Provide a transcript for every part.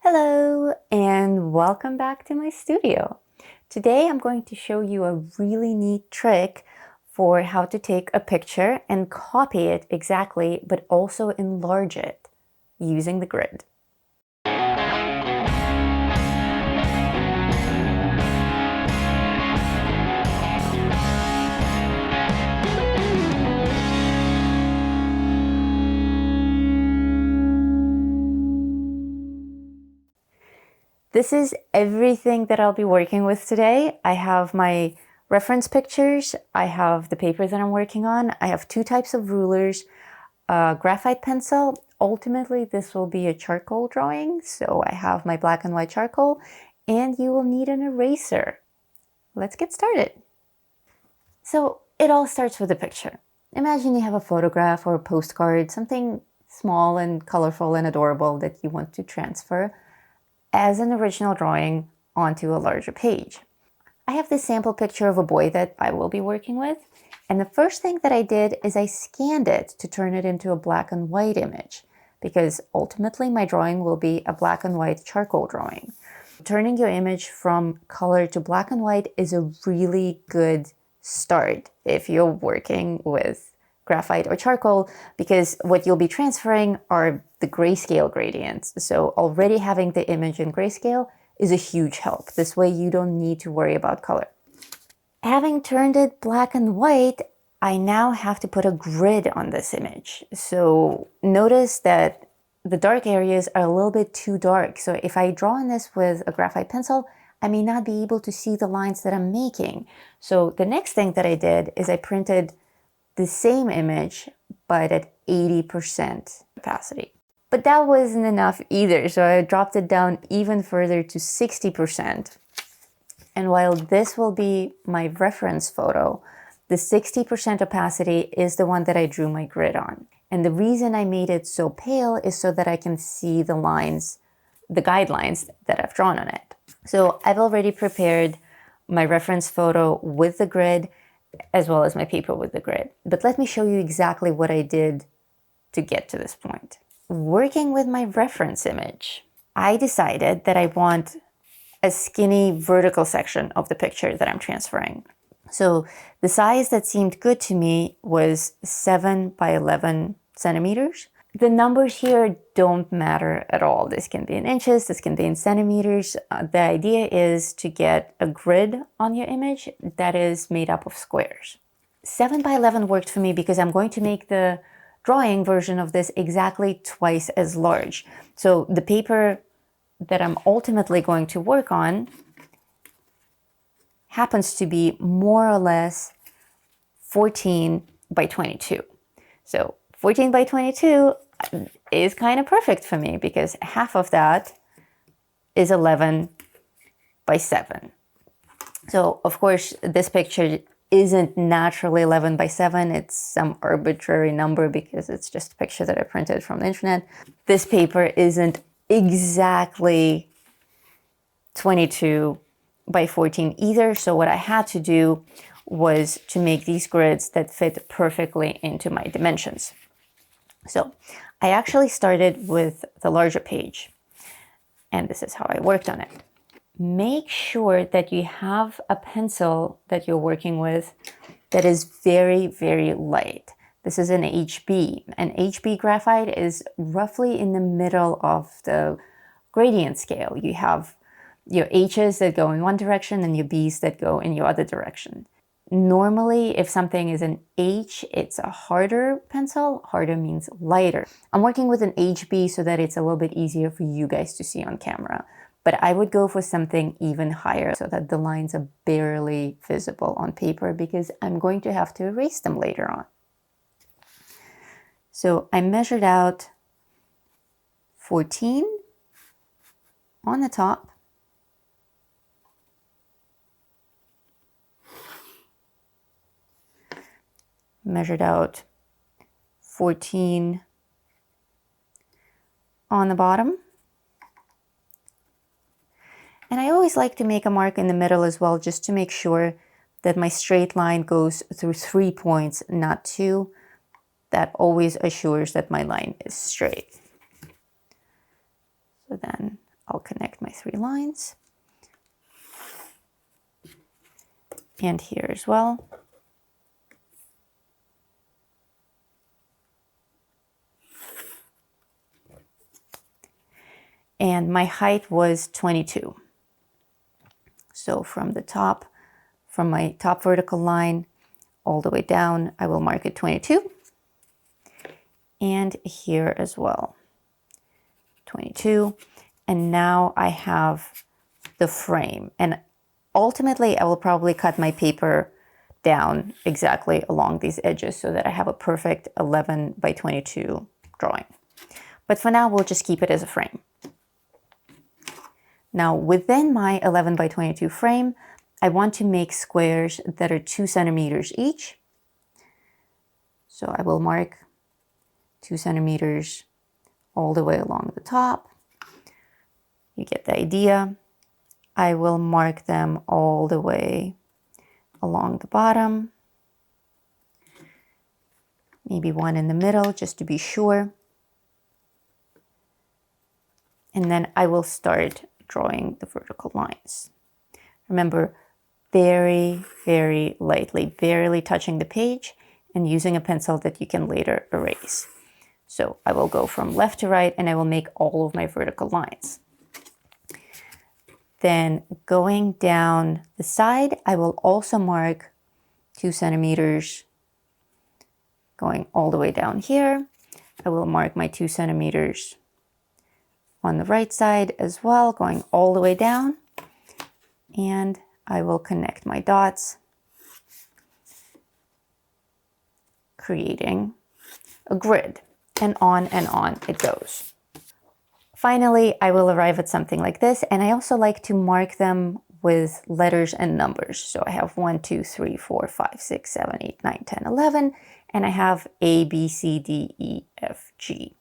Hello and welcome back to my studio. Today I'm going to show you a really neat trick for how to take a picture and copy it exactly, but also enlarge it using the grid. This is everything that I'll be working with today. I have my reference pictures, I have the paper that I'm working on, I have two types of rulers, a graphite pencil. Ultimately, this will be a charcoal drawing, so I have my black and white charcoal, and you will need an eraser. Let's get started. So it all starts with a picture. Imagine you have a photograph or a postcard, something small and colorful and adorable that you want to transfer as an original drawing onto a larger page. I have this sample picture of a boy that I will be working with, and the first thing that I did is I scanned it to turn it into a black and white image, because ultimately my drawing will be a black and white charcoal drawing. Turning your image from color to black and white is a really good start if you're working with graphite or charcoal, because what you'll be transferring are the grayscale gradients. So already having the image in grayscale is a huge help. This way you don't need to worry about color. Having turned it black and white, I now have to put a grid on this image. So notice that the dark areas are a little bit too dark. So if I draw on this with a graphite pencil, I may not be able to see the lines that I'm making. So the next thing that I did is I printed the same image, but at 80% capacity. But that wasn't enough either, so I dropped it down even further to 60%. And while this will be my reference photo, the 60% opacity is the one that I drew my grid on. And the reason I made it so pale is so that I can see the lines, the guidelines that I've drawn on it. So I've already prepared my reference photo with the grid, as well as my paper with the grid. But let me show you exactly what I did to get to this point. Working with my reference image, I decided that I want a skinny vertical section of the picture that I'm transferring. So the size that seemed good to me was 7 by 11 centimeters. The numbers here don't matter at all. This can be in inches, this can be in centimeters. The idea is to get a grid on your image that is made up of squares. 7 by 11 worked for me because I'm going to make the drawing version of this exactly twice as large. So the paper that I'm ultimately going to work on happens to be more or less 14 by 22. So 14 by 22 is kind of perfect for me because half of that is 11 by 7. So of course this picture isn't naturally 11 by 7. It's some arbitrary number because it's just a picture that I printed from the internet. This paper isn't exactly 22 by 14 either. So what I had to do was to make these grids that fit perfectly into my dimensions. So I actually started with the larger page, and this is how I worked on it. Make sure that you have a pencil that you're working with that is very, very light. This is an HB. An HB graphite is roughly in the middle of the gradient scale. You have your H's that go in one direction and your B's that go in your other direction. Normally, if something is an H, it's a harder pencil. Harder means lighter. I'm working with an HB so that it's a little bit easier for you guys to see on camera. But I would go for something even higher so that the lines are barely visible on paper because I'm going to have to erase them later on. So I measured out 14 on the top. Measured out 14 on the bottom. And I always like to make a mark in the middle as well, just to make sure that my straight line goes through 3 points, not 2. That always assures that my line is straight. So then I'll connect my 3 lines. And here as well. And my height was 22. So from the top, from my top vertical line all the way down, I will mark it 22. And here as well, 22. And now I have the frame. And ultimately, I will probably cut my paper down exactly along these edges so that I have a perfect 11 by 22 drawing. But for now, we'll just keep it as a frame. Now, within my 11 by 22 frame, I want to make squares that are 2 centimeters each. So I will mark 2 centimeters all the way along the top. You get the idea. I will mark them all the way along the bottom. Maybe one in the middle, just to be sure. And then I will start drawing the vertical lines. Remember, very, very lightly, barely touching the page and using a pencil that you can later erase. So I will go from left to right and I will make all of my vertical lines. Then going down the side, I will also mark 2 centimeters going all the way down here. I will mark my 2 centimeters on the right side as well, going all the way down. And I will connect my dots, creating a grid, and on it goes. Finally, I will arrive at something like this, and I also like to mark them with letters and numbers. So I have 1, 2, 3, 4, 5, 6, 7, 8, 9, 10, 11, and I have A, B, C, D, E, F, G.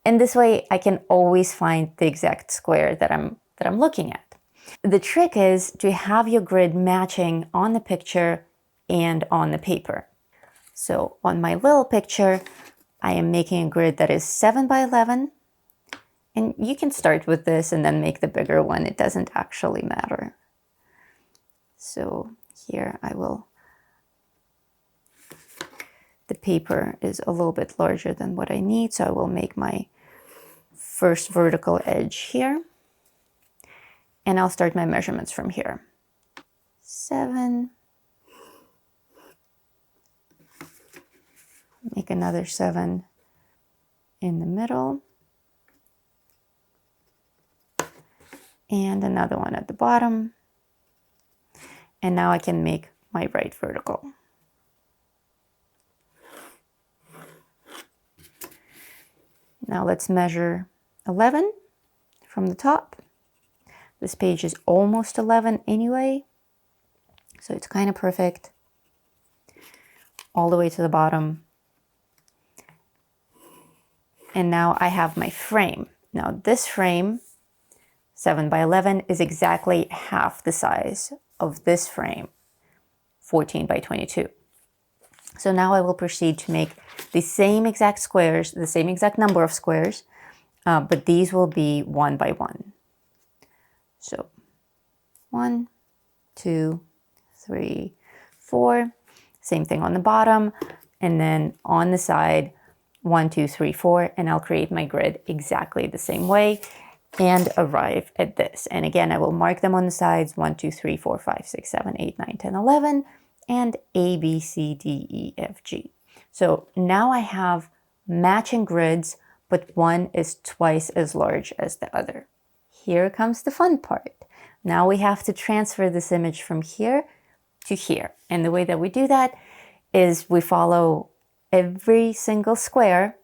And this way I can always find the exact square that I'm looking at. The trick is to have your grid matching on the picture and on the paper. So on my little picture, I am making a grid that is 7 by 11. And you can start with this and then make the bigger one. It doesn't actually matter. So here I will, the paper is a little bit larger than what I need, so I will make my first vertical edge here. And I'll start my measurements from here. 7. Make another 7 in the middle. And another one at the bottom. And now I can make my right vertical. Now let's measure 11 from the top. This page is almost 11 anyway, so it's kind of perfect. All the way to the bottom. And now I have my frame. Now this frame, 7 by 11, is exactly half the size of this frame, 14 by 22. So now I will proceed to make the same exact squares, the same exact number of squares, but these will be 1 by 1. So 1, 2, 3, 4. Same thing on the bottom, and then on the side, 1, 2, 3, 4, and I'll create my grid exactly the same way and arrive at this. And again, I will mark them on the sides, 1, 2, 3, 4, 5, 6, 7, 8, 9, 10, 11, and A, B, C, D, E, F, G. So now I have matching grids, but one is twice as large as the other. Here comes the fun part. Now we have to transfer this image from here to here. And the way that we do that is we follow every single square.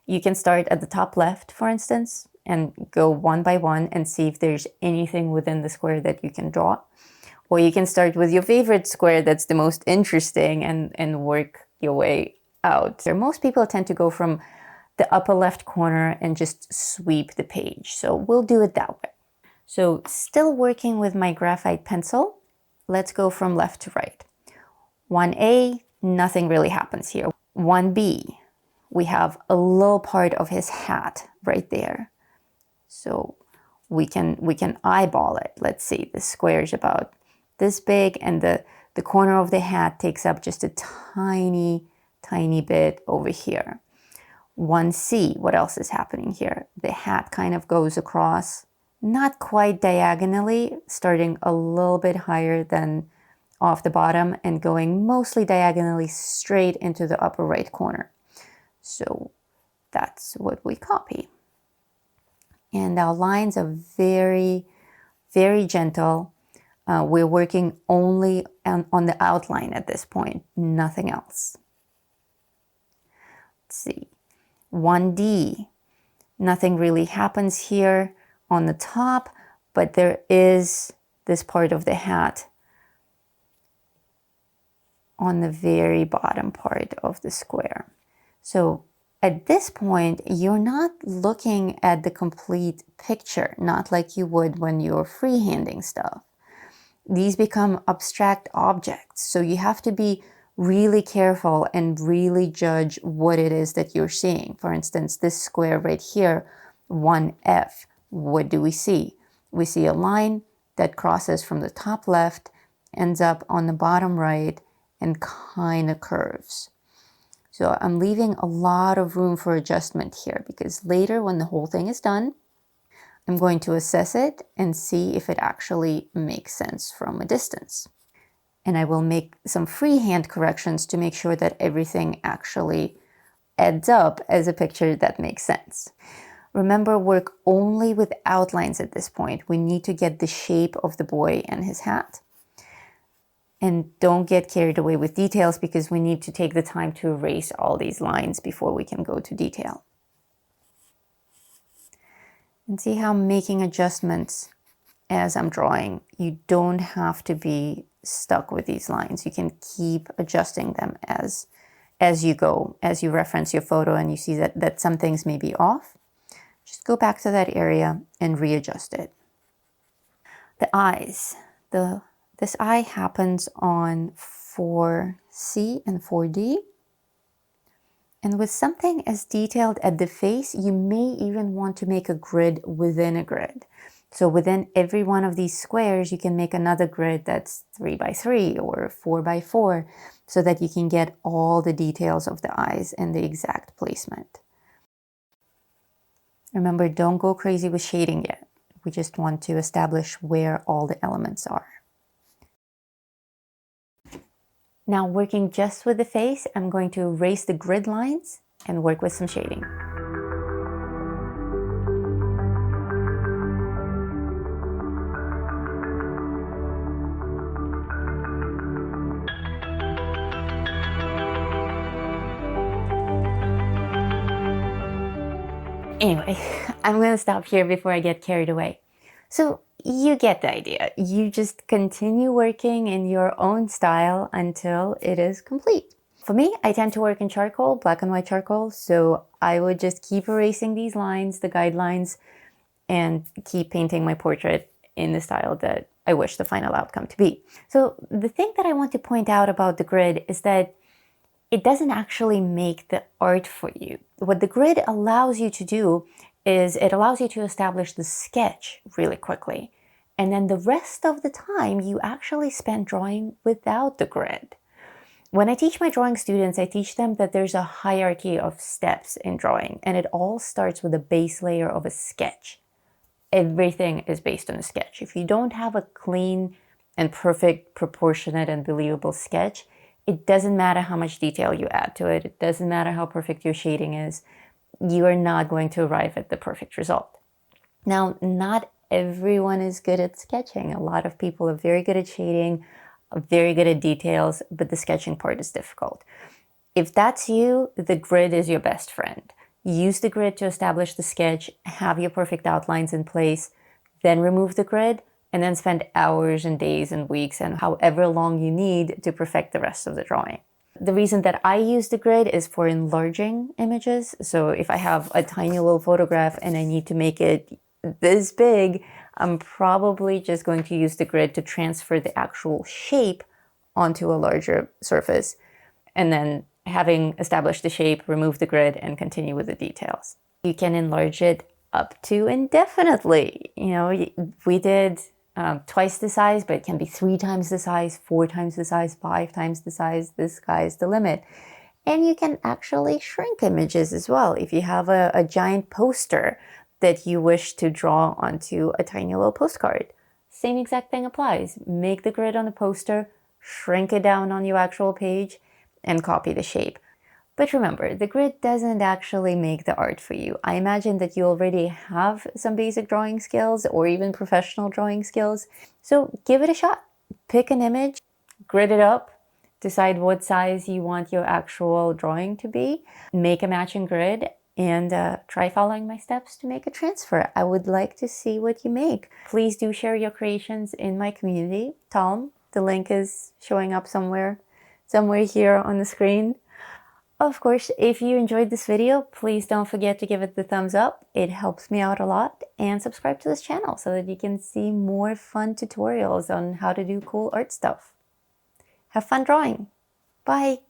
You can start at the top left, for instance, and go 1 by 1 and see if there's anything within the square that you can draw. Or you can start with your favorite square that's the most interesting and work your way out. Most people tend to go from the upper left corner and just sweep the page. So we'll do it that way. So still working with my graphite pencil, let's go from left to right. 1A, nothing really happens here. 1B, we have a little part of his hat right there. So we can eyeball it. Let's see, the square is about this big, and the corner of the hat takes up just a tiny bit over here. 1C, what else is happening here? The hat kind of goes across, not quite diagonally, starting a little bit higher than off the bottom and going mostly diagonally straight into the upper right corner. So that's what we copy. And our lines are very, very gentle. We're working only on the outline at this point, nothing else. Let's see, 1D, nothing really happens here on the top, but there is this part of the hat on the very bottom part of the square. So at this point, you're not looking at the complete picture, not like you would when you're freehanding stuff. These become abstract objects, so you have to be really careful and really judge what it is that you're seeing. For instance, this square right here, 1F, what do we see? We see a line that crosses from the top left, ends up on the bottom right, and kind of curves. So I'm leaving a lot of room for adjustment here, because later when the whole thing is done, I'm going to assess it and see if it actually makes sense from a distance. And I will make some freehand corrections to make sure that everything actually adds up as a picture that makes sense. Remember, work only with outlines at this point. We need to get the shape of the boy and his hat. And don't get carried away with details, because we need to take the time to erase all these lines before we can go to detail. And see how I'm making adjustments as I'm drawing. You don't have to be stuck with these lines. You can keep adjusting them as you go, as you reference your photo and you see that some things may be off. Just go back to that area and readjust it. The eyes. This eye happens on 4C and 4D. And with something as detailed at the face, you may even want to make a grid within a grid. So within every one of these squares, you can make another grid that's 3 by 3 or 4 by 4, so that you can get all the details of the eyes and the exact placement. Remember, don't go crazy with shading yet. We just want to establish where all the elements are. Now, working just with the face, I'm going to erase the grid lines and work with some shading. Anyway, I'm going to stop here before I get carried away. So you get the idea. You just continue working in your own style until it is complete. For me, I tend to work in charcoal, black and white charcoal, so I would just keep erasing these lines, the guidelines, and keep painting my portrait in the style that I wish the final outcome to be. So the thing that I want to point out about the grid is that it doesn't actually make the art for you. What the grid allows you to do is it allows you to establish the sketch really quickly. And then the rest of the time you actually spend drawing without the grid. When I teach my drawing students, I teach them that there's a hierarchy of steps in drawing, and it all starts with a base layer of a sketch. Everything is based on a sketch. If you don't have a clean and perfect, proportionate and believable sketch, it doesn't matter how much detail you add to it. It doesn't matter how perfect your shading is. You are not going to arrive at the perfect result. Now, not everyone is good at sketching. A lot of people are very good at shading, very good at details, but the sketching part is difficult. If that's you, the grid is your best friend. Use the grid to establish the sketch, have your perfect outlines in place, then remove the grid, and then spend hours and days and weeks and however long you need to perfect the rest of the drawing. The reason that I use the grid is for enlarging images. So if I have a tiny little photograph and I need to make it this big, I'm probably just going to use the grid to transfer the actual shape onto a larger surface. And then having established the shape, remove the grid and continue with the details. You can enlarge it up to indefinitely. You know, we did twice the size, but it can be 3 times the size, 4 times the size, 5 times the size. The sky's the limit. And you can actually shrink images as well. If you have a giant poster that you wish to draw onto a tiny little postcard, same exact thing applies. Make the grid on the poster, shrink it down on your actual page, and copy the shape. But remember, the grid doesn't actually make the art for you. I imagine that you already have some basic drawing skills or even professional drawing skills. So give it a shot. Pick an image, grid it up, decide what size you want your actual drawing to be, make a matching grid, and try following my steps to make a transfer. I would like to see what you make. Please do share your creations in my community, Talm. The link is showing up somewhere here on the screen. Of course, if you enjoyed this video, please don't forget to give it the thumbs up. It helps me out a lot. And subscribe to this channel so that you can see more fun tutorials on how to do cool art stuff. Have fun drawing. Bye.